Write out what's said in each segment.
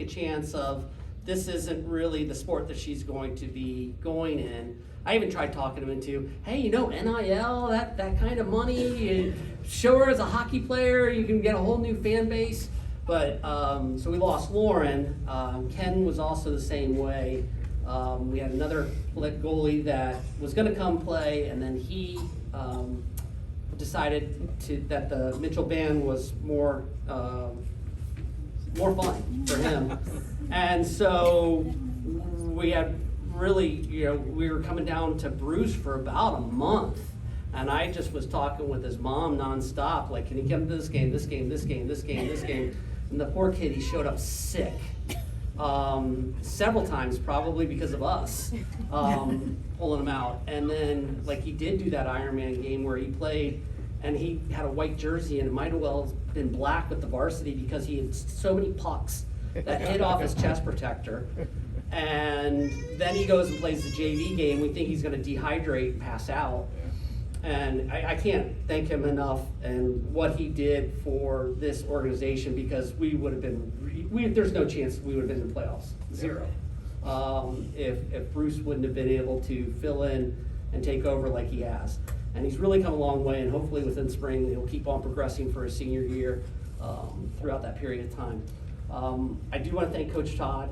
a chance of this isn't really the sport that she's going to be going in. I even tried talking him into, hey, you know, NIL, that kind of money, you show her as a hockey player, you can get a whole new fan base. But, so we lost Lauren. Ken was also the same way. We had another goalie that was gonna come play, and then he decided that the Mitchell band was more fun for him. And so we had really, we were coming down to Bruce for about a month. And I just was talking with his mom nonstop, like, can he come to this game, this game, this game, this game, this game? And the poor kid, he showed up sick. Several times, probably because of us pulling him out. And then, like, he did do that Ironman game where he played, and he had a white jersey, and it might have well been black with the varsity because he had so many pucks that hit off his chest protector. And then he goes and plays the JV game. We think he's going to dehydrate and pass out. And I can't thank him enough and what he did for this organization, because we would have been, there's no chance we would have been in the playoffs, zero. If Bruce wouldn't have been able to fill in and take over like he has. And he's really come a long way, and hopefully within spring he'll keep on progressing for his senior year throughout that period of time. I do want to thank Coach Todd,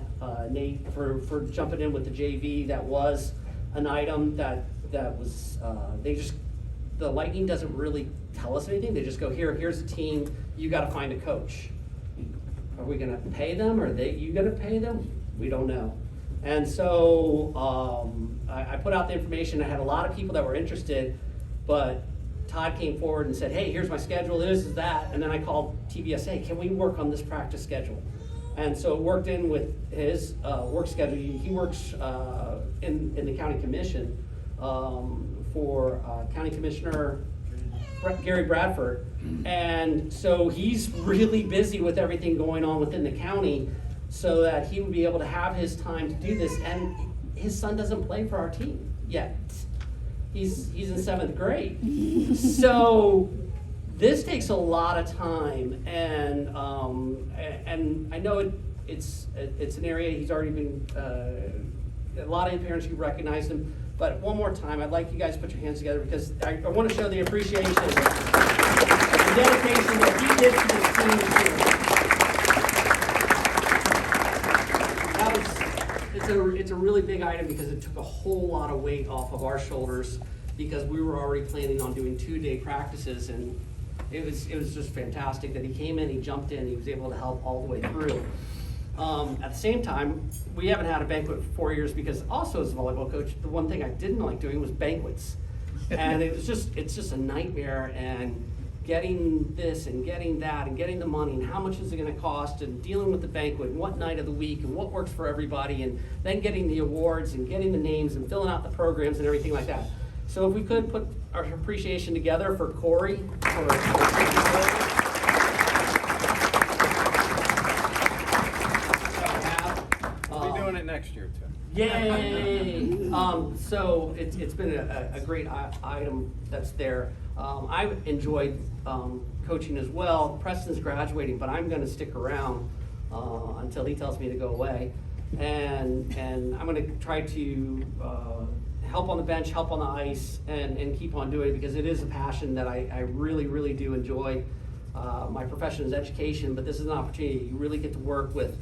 Nate, for jumping in with the JV. That was an item that was, the Lightning doesn't really tell us anything. They just go, here's a team, you got to find a coach. Are we going to pay them? Are you going to pay them? We don't know. And so I put out the information. I had a lot of people that were interested, but Todd came forward and said, hey, here's my schedule, this is that. And then I called TBSA, can we work on this practice schedule? And so it worked in with his work schedule. He works in the county commission for County Commissioner Gary Bradford. And so he's really busy with everything going on within the county so that he would be able to have his time to do this. And his son doesn't play for our team yet. He's in 7th grade. So this takes a lot of time, and I know it's an area he's already been, a lot of parents who recognize him, but one more time, I'd like you guys to put your hands together, because I want to show the appreciation, the dedication that he did to this team. It's a really big item, because it took a whole lot of weight off of our shoulders, because we were already planning on doing 2-day practices, and it was just fantastic that he came in, he jumped in, he was able to help all the way through. At the same time, we haven't had a banquet for 4 years, because also as a volleyball coach, the one thing I didn't like doing was banquets. And it's just a nightmare, and getting this and getting that and getting the money and how much is it going to cost, and dealing with the banquet and what night of the week and what works for everybody, and then getting the awards and getting the names and filling out the programs and everything like that. So if we could put our appreciation together for Cory. We'll be doing it next year too. Yay! So it's been a great item that's there. I've enjoyed coaching as well. Preston's graduating, but I'm going to stick around until he tells me to go away. And I'm going to try to help on the bench, help on the ice, and keep on doing it, because it is a passion that I really, really do enjoy. My profession is education, but this is an opportunity. You really get to work with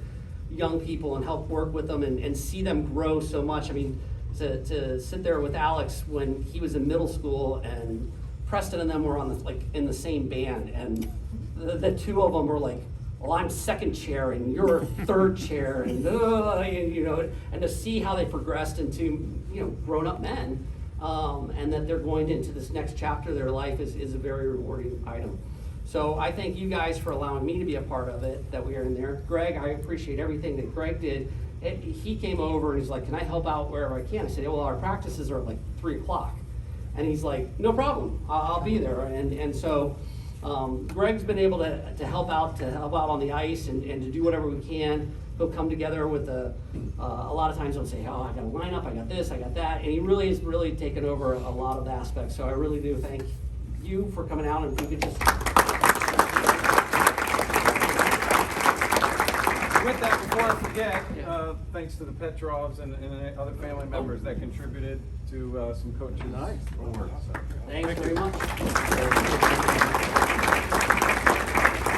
young people and help work with them and see them grow so much. I mean, to sit there with Alex when he was in middle school, and Preston and them were on in the same band, and the two of them were like, well, I'm second chair and you're third chair, and and to see how they progressed into grown-up men, and that they're going into this next chapter of their life is a very rewarding item. So I thank you guys for allowing me to be a part of it, that we are in there. Greg, I appreciate everything that Greg did. He came over and he's like, can I help out wherever I can? I said, well, our practices are at 3 o'clock. And he's like, no problem, I'll be there. And so Greg's been able to help out on the ice and to do whatever we can. He'll come together with a lot of times he'll say, oh, I got a lineup, I got this, I got that. And he really has taken over a lot of the aspects. So I really do thank you for coming out, and if you could just with that, before I forget, thanks to the Petrovs and other family members that contributed to some coaches' awards. So. Thanks very much.